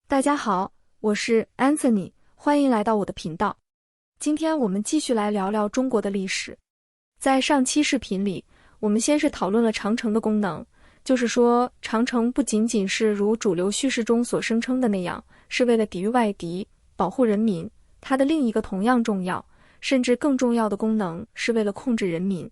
大家好，我是 Anthony， 欢迎来到我的频道。今天我们继续来聊聊中国的历史。在上期视频里，我们先是讨论了长城的功能，就是说长城不仅仅是如主流叙事中所声称的那样，是为了抵御外敌、保护人民，它的另一个同样重要，甚至更重要的功能是为了控制人民。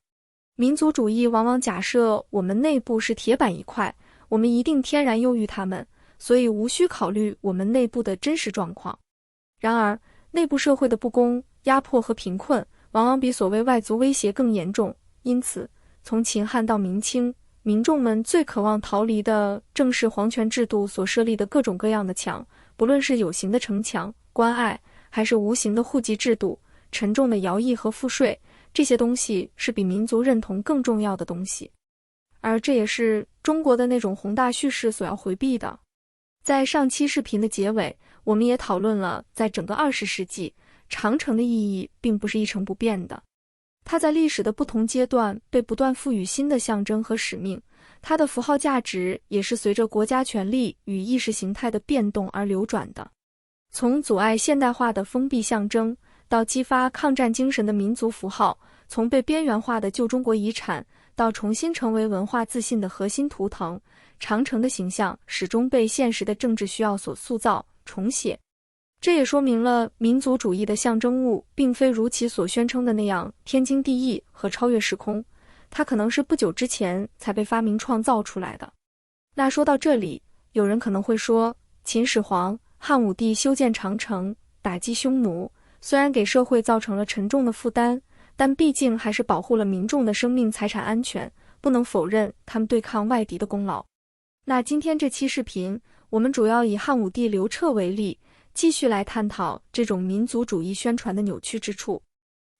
民族主义往往假设我们内部是铁板一块，我们一定天然优于他们，所以无需考虑我们内部的真实状况。然而，内部社会的不公、压迫和贫困往往比所谓外族威胁更严重，因此，从秦汉到明清，民众们最渴望逃离的正是皇权制度所设立的各种各样的墙，不论是有形的城墙、关隘，还是无形的户籍制度、沉重的徭役和赋税，这些东西是比民族认同更重要的东西。而这也是中国的那种宏大叙事所要回避的。在上期视频的结尾，我们也讨论了，在整个20世纪，长城的意义并不是一成不变的。它在历史的不同阶段被不断赋予新的象征和使命，它的符号价值也是随着国家权力与意识形态的变动而流转的。从阻碍现代化的封闭象征，到激发抗战精神的民族符号，从被边缘化的旧中国遗产，到重新成为文化自信的核心图腾，长城的形象始终被现实的政治需要所塑造、重写。这也说明了民族主义的象征物并非如其所宣称的那样天经地义和超越时空，它可能是不久之前才被发明创造出来的。那说到这里，有人可能会说，秦始皇、汉武帝修建长城，打击匈奴，虽然给社会造成了沉重的负担，但毕竟还是保护了民众的生命财产安全，不能否认他们对抗外敌的功劳。那今天这期视频，我们主要以汉武帝刘彻为例，继续来探讨这种民族主义宣传的扭曲之处。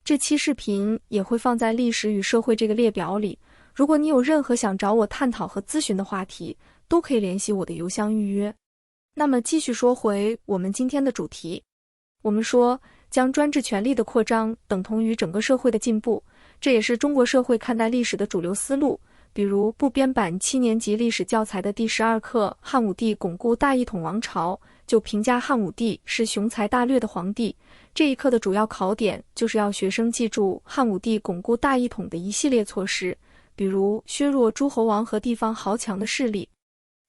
这期视频也会放在历史与社会这个列表里，如果你有任何想找我探讨和咨询的话题，都可以联系我的邮箱预约。那么继续说回我们今天的主题，我们说将专制权力的扩张等同于整个社会的进步，这也是中国社会看待历史的主流思路。比如部编版7年级历史教材的第12课《汉武帝巩固大一统王朝》，就评价汉武帝是雄才大略的皇帝。这一课的主要考点就是要学生记住汉武帝巩固大一统的一系列措施，比如削弱诸侯王和地方豪强的势力，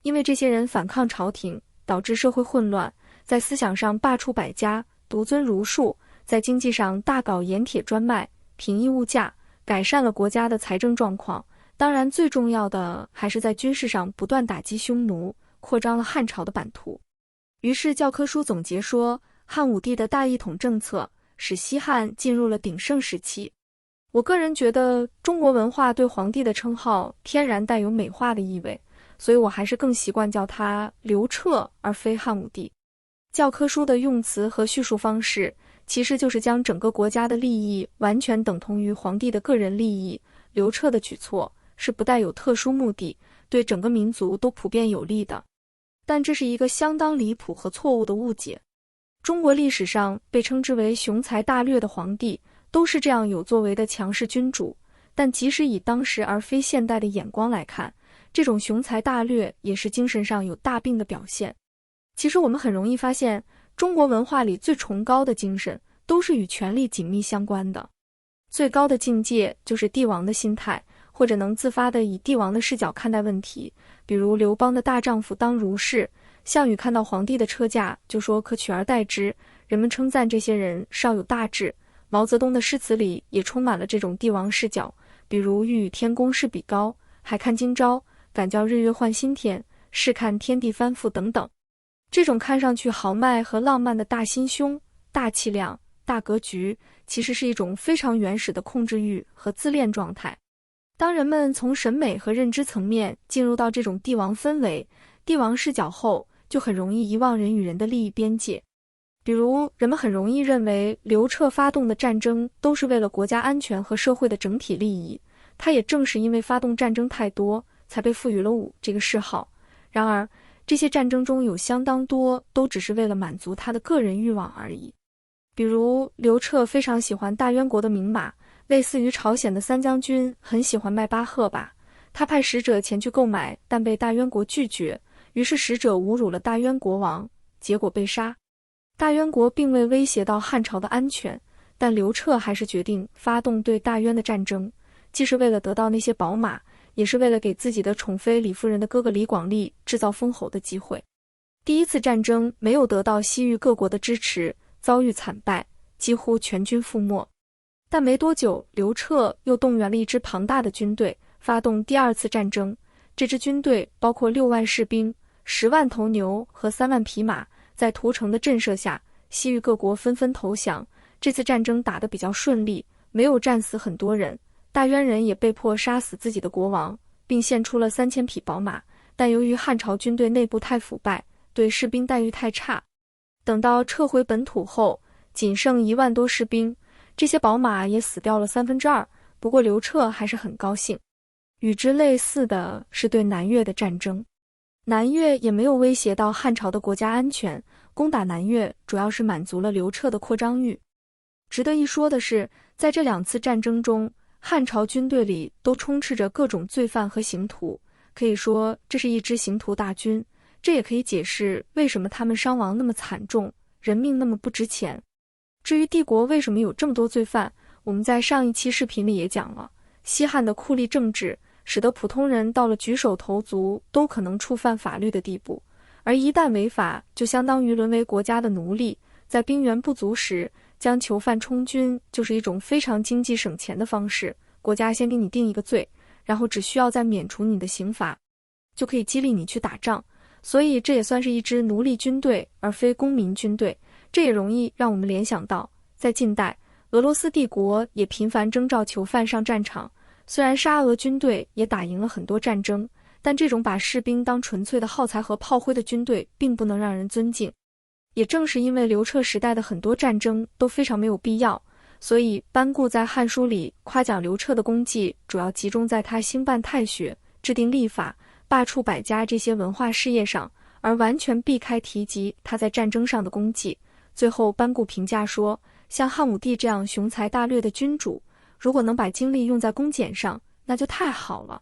因为这些人反抗朝廷，导致社会混乱，在思想上罢黜百家，独尊儒术，在经济上大搞盐铁专卖，平抑物价，改善了国家的财政状况。当然最重要的还是在军事上不断打击匈奴，扩张了汉朝的版图。于是教科书总结说，汉武帝的大一统政策使西汉进入了鼎盛时期。我个人觉得中国文化对皇帝的称号天然带有美化的意味，所以我还是更习惯叫他刘彻而非汉武帝。教科书的用词和叙述方式其实就是将整个国家的利益完全等同于皇帝的个人利益。刘彻的举措是不带有特殊目的，对整个民族都普遍有利的。但这是一个相当离谱和错误的误解。中国历史上被称之为雄才大略的皇帝，都是这样有作为的强势君主，但即使以当时而非现代的眼光来看，这种雄才大略也是精神上有大病的表现。其实我们很容易发现，中国文化里最崇高的精神都是与权力紧密相关的。最高的境界就是帝王的心态，或者能自发地以帝王的视角看待问题。比如刘邦的大丈夫当如是，项羽看到皇帝的车驾就说可取而代之，人们称赞这些人少有大志。毛泽东的诗词里也充满了这种帝王视角，比如欲与天公试比高，还看今朝，敢叫日月换新天，试看天地翻覆等等。这种看上去豪迈和浪漫的大心胸、大气量、大格局，其实是一种非常原始的控制欲和自恋状态。当人们从审美和认知层面进入到这种帝王氛围、帝王视角后，就很容易遗忘人与人的利益边界。比如，人们很容易认为刘彻发动的战争都是为了国家安全和社会的整体利益，他也正是因为发动战争太多，才被赋予了武这个谥号。然而，这些战争中有相当多都只是为了满足他的个人欲望而已。比如，刘彻非常喜欢大渊国的名马，类似于朝鲜的三将军很喜欢迈巴赫吧，他派使者前去购买，但被大渊国拒绝，于是使者侮辱了大渊国王，结果被杀。大渊国并未威胁到汉朝的安全，但刘彻还是决定发动对大渊的战争，既是为了得到那些宝马，也是为了给自己的宠妃李夫人的哥哥李广利制造封侯的机会。第一次战争没有得到西域各国的支持，遭遇惨败，几乎全军覆没。但没多久，刘彻又动员了一支庞大的军队，发动第二次战争。这支军队包括6万士兵、10万头牛和3万匹马，在屠城的震慑下，西域各国纷纷投降。这次战争打得比较顺利，没有战死很多人，大渊人也被迫杀死自己的国王，并献出了3000匹宝马。但由于汉朝军队内部太腐败，对士兵待遇太差，等到撤回本土后，仅剩1万多士兵，这些宝马也死掉了2/3。不过刘彻还是很高兴。与之类似的是对南越的战争，南越也没有威胁到汉朝的国家安全，攻打南越主要是满足了刘彻的扩张欲。值得一说的是，在这2次战争中，汉朝军队里都充斥着各种罪犯和刑徒，可以说这是一支刑徒大军。这也可以解释为什么他们伤亡那么惨重，人命那么不值钱。至于帝国为什么有这么多罪犯，我们在上一期视频里也讲了，西汉的酷吏政治使得普通人到了举手投足都可能触犯法律的地步，而一旦违法，就相当于沦为国家的奴隶。在兵源不足时，将囚犯充军就是一种非常经济省钱的方式。国家先给你定一个罪，然后只需要再免除你的刑罚，就可以激励你去打仗。所以这也算是一支奴隶军队，而非公民军队。这也容易让我们联想到，在近代，俄罗斯帝国也频繁征召囚犯上战场。虽然沙俄军队也打赢了很多战争，但这种把士兵当纯粹的耗材和炮灰的军队并不能让人尊敬。也正是因为刘彻时代的很多战争都非常没有必要，所以班固在《汉书》里夸奖刘彻的功绩主要集中在他兴办太学、制定历法、罢黜百家这些文化事业上，而完全避开提及他在战争上的功绩。最后班固评价说，像汉武帝这样雄才大略的君主，如果能把精力用在公检上，那就太好了。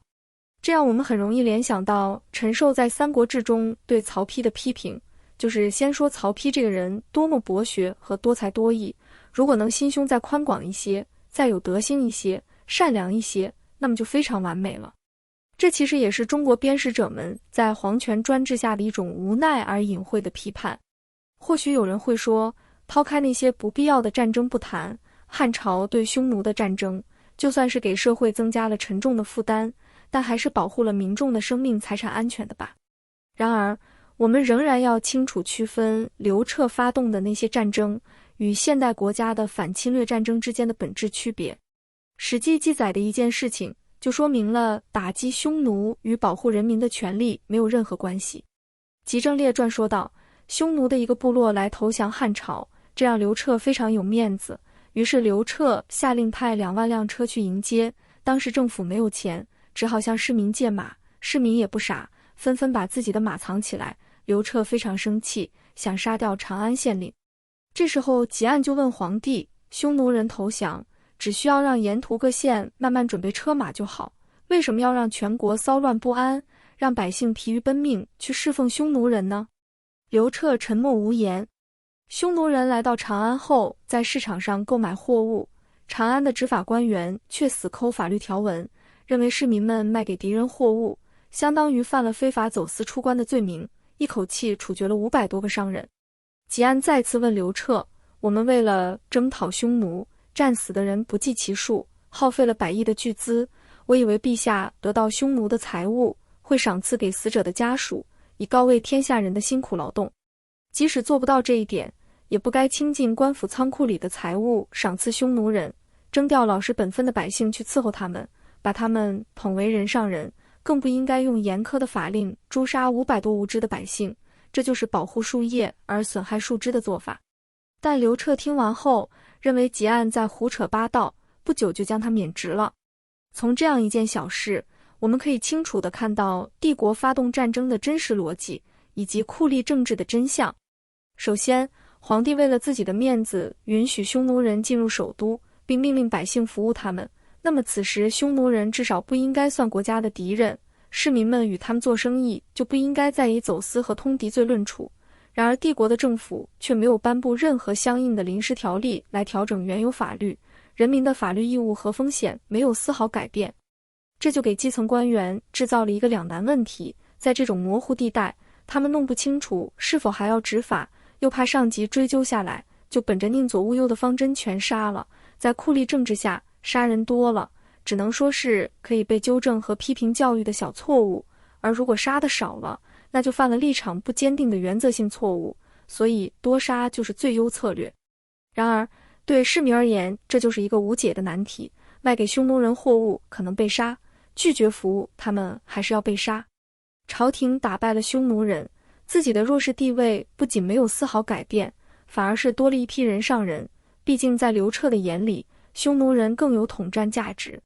这样我们很容易联想到陈寿在《三国志》中对曹丕的批评，就是先说曹丕这个人多么博学和多才多艺，如果能心胸再宽广一些，再有德行一些，善良一些，那么就非常完美了。这其实也是中国编史者们在皇权专制下的一种无奈而隐晦的批判。或许有人会说，抛开那些不必要的战争不谈，汉朝对匈奴的战争，就算是给社会增加了沉重的负担，但还是保护了民众的生命财产安全的吧。然而，我们仍然要清楚区分刘彻发动的那些战争与现代国家的反侵略战争之间的本质区别。史记记载的一件事情，就说明了打击匈奴与保护人民的权利没有任何关系。《集政列传》说道，匈奴的一个部落来投降汉朝，这让刘彻非常有面子，于是刘彻下令派2万辆车去迎接。当时政府没有钱，只好向市民借马，市民也不傻，纷纷把自己的马藏起来。刘彻非常生气，想杀掉长安县令。这时候汲黯就问皇帝，匈奴人投降，只需要让沿途各县慢慢准备车马就好，为什么要让全国骚乱不安，让百姓疲于奔命去侍奉匈奴人呢？刘彻沉默无言。匈奴人来到长安后，在市场上购买货物，长安的执法官员却死抠法律条文，认为市民们卖给敌人货物，相当于犯了非法走私出关的罪名，一口气处决了500多个商人。汲黯再次问刘彻，我们为了征讨匈奴，战死的人不计其数，耗费了100亿的巨资，我以为陛下得到匈奴的财物，会赏赐给死者的家属，以告慰天下人的辛苦劳动。即使做不到这一点，也不该倾尽官府仓库里的财物赏赐匈奴人，征调老实本分的百姓去伺候他们，把他们捧为人上人，更不应该用严苛的法令诛杀500多无知的百姓，这就是保护树叶而损害树枝的做法。但刘彻听完后，认为汲黯在胡扯八道，不久就将他免职了。从这样一件小事，我们可以清楚地看到帝国发动战争的真实逻辑，以及酷吏政治的真相。首先，皇帝为了自己的面子，允许匈奴人进入首都，并命令百姓服务他们，那么此时匈奴人至少不应该算国家的敌人，市民们与他们做生意就不应该再以走私和通敌罪论处。然而帝国的政府却没有颁布任何相应的临时条例来调整原有法律，人民的法律义务和风险没有丝毫改变。这就给基层官员制造了一个两难问题，在这种模糊地带，他们弄不清楚是否还要执法，又怕上级追究下来，就本着宁左勿右的方针全杀了。在酷吏政治下，杀人多了，只能说是可以被纠正和批评教育的小错误，而如果杀得少了，那就犯了立场不坚定的原则性错误，所以多杀就是最优策略。然而，对市民而言，这就是一个无解的难题，卖给匈奴人货物可能被杀，拒绝服务他们还是要被杀。朝廷打败了匈奴人，自己的弱势地位不仅没有丝毫改变，反而是多了一批人上人，毕竟在刘彻的眼里，匈奴人更有统战价值。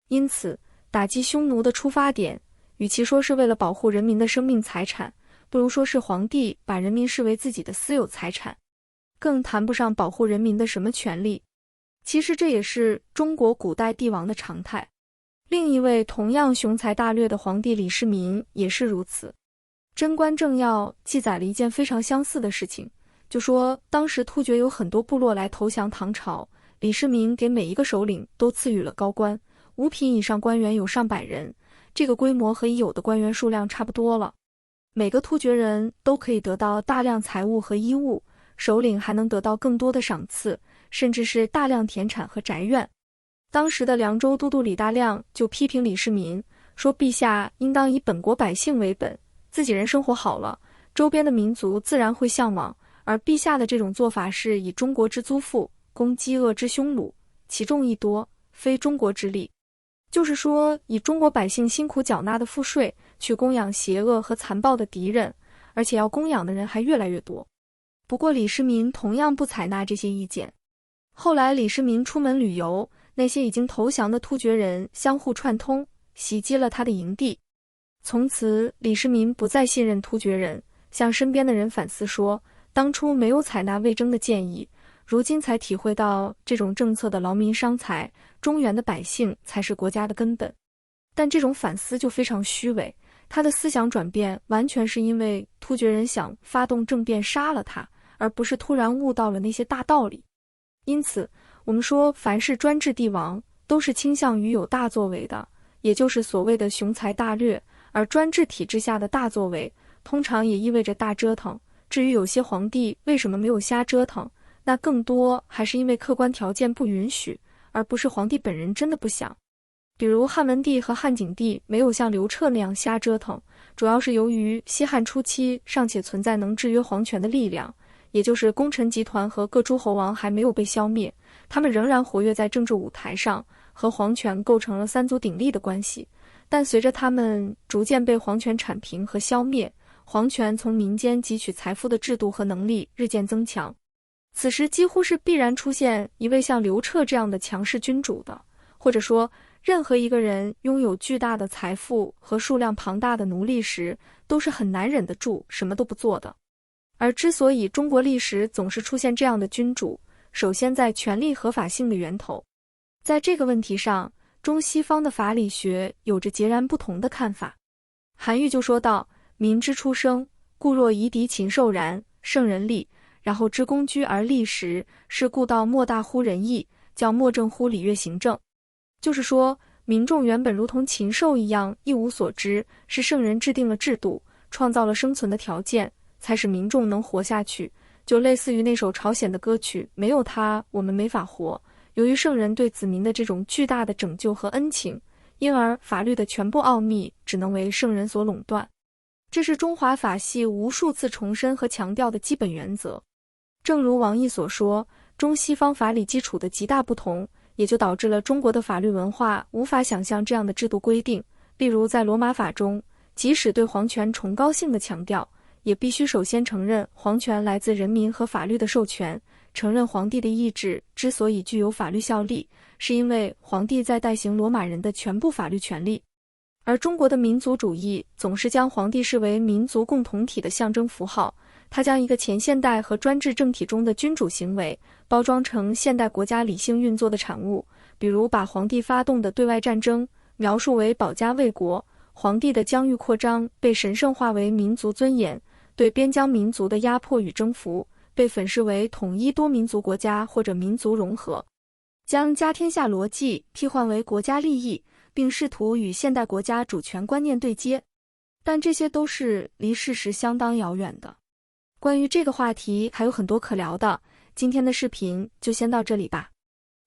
因此，打击匈奴的出发点，与其说是为了保护人民的生命财产，不如说是皇帝把人民视为自己的私有财产，更谈不上保护人民的什么权利。其实这也是中国古代帝王的常态。另一位同样雄才大略的皇帝李世民也是如此。贞观政要记载了一件非常相似的事情，就说当时突厥有很多部落来投降唐朝，李世民给每一个首领都赐予了高官，5品以上官员有上百人，这个规模和已有的官员数量差不多了。每个突厥人都可以得到大量财物和衣物，首领还能得到更多的赏赐，甚至是大量田产和宅院。当时的凉州都督李大亮就批评李世民，说陛下应当以本国百姓为本，自己人生活好了，周边的民族自然会向往，而陛下的这种做法是以中国之租赋，供饥饿之匈虏，其众亦多，非中国之利。就是说，以中国百姓辛苦缴纳的赋税去供养邪恶和残暴的敌人，而且要供养的人还越来越多。不过李世民同样不采纳这些意见。后来李世民出门旅游，那些已经投降的突厥人相互串通，袭击了他的营地。从此李世民不再信任突厥人，向身边的人反思说，当初没有采纳魏征的建议，如今才体会到这种政策的劳民伤财，中原的百姓才是国家的根本。但这种反思就非常虚伪，他的思想转变完全是因为突厥人想发动政变杀了他，而不是突然悟到了那些大道理。因此我们说，凡是专制帝王都是倾向于有大作为的，也就是所谓的雄才大略，而专制体制下的大作为通常也意味着大折腾。至于有些皇帝为什么没有瞎折腾，那更多还是因为客观条件不允许，而不是皇帝本人真的不想。比如汉文帝和汉景帝没有像刘彻那样瞎折腾，主要是由于西汉初期尚且存在能制约皇权的力量，也就是功臣集团和各诸侯王还没有被消灭，他们仍然活跃在政治舞台上，和皇权构成了三足鼎立的关系。但随着他们逐渐被皇权铲平和消灭，皇权从民间汲取财富的制度和能力日渐增强。此时几乎是必然出现一位像刘彻这样的强势君主的，或者说任何一个人拥有巨大的财富和数量庞大的奴隶时，都是很难忍得住什么都不做的。而之所以中国历史总是出现这样的君主，首先在权力合法性的源头。在这个问题上，中西方的法理学有着截然不同的看法。韩愈就说道，民之初生，故若夷狄禽兽然，圣人立，然后知公居而立时，是故道莫大乎仁义，叫莫正乎礼乐行政。就是说，民众原本如同禽兽一样一无所知，是圣人制定了制度，创造了生存的条件，才使民众能活下去。就类似于那首朝鲜的歌曲，没有他我们没法活。由于圣人对子民的这种巨大的拯救和恩情，因而法律的全部奥秘只能为圣人所垄断。这是中华法系无数次重申和强调的基本原则。正如王毅所说，中西方法理基础的极大不同，也就导致了中国的法律文化无法想象这样的制度规定。例如在罗马法中，即使对皇权崇高性的强调，也必须首先承认皇权来自人民和法律的授权，承认皇帝的意志之所以具有法律效力，是因为皇帝在代行罗马人的全部法律权利。而中国的民族主义总是将皇帝视为民族共同体的象征符号，它将一个前现代和专制政体中的君主行为包装成现代国家理性运作的产物，比如把皇帝发动的对外战争描述为保家卫国，皇帝的疆域扩张被神圣化为民族尊严，对边疆民族的压迫与征服，被粉饰为统一多民族国家或者民族融合，将家天下逻辑替换为国家利益，并试图与现代国家主权观念对接。但这些都是离事实相当遥远的。关于这个话题还有很多可聊的，今天的视频就先到这里吧。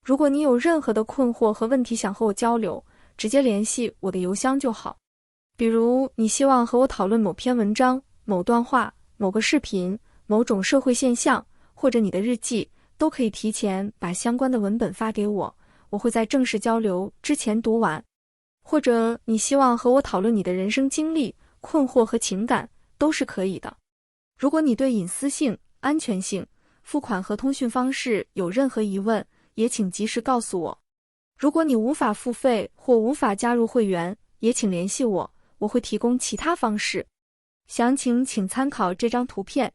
如果你有任何的困惑和问题想和我交流，直接联系我的邮箱就好。比如你希望和我讨论某篇文章、某段话、某个视频、某种社会现象，或者你的日记，都可以提前把相关的文本发给我，我会在正式交流之前读完。或者你希望和我讨论你的人生经历、困惑和情感，都是可以的。如果你对隐私性、安全性、付款和通讯方式有任何疑问，也请及时告诉我。如果你无法付费或无法加入会员，也请联系我，我会提供其他方式。详情请参考这张图片。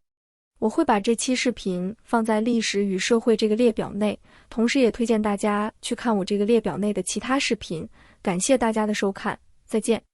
我会把这期视频放在历史与社会这个列表内，同时也推荐大家去看我这个列表内的其他视频。感谢大家的收看，再见。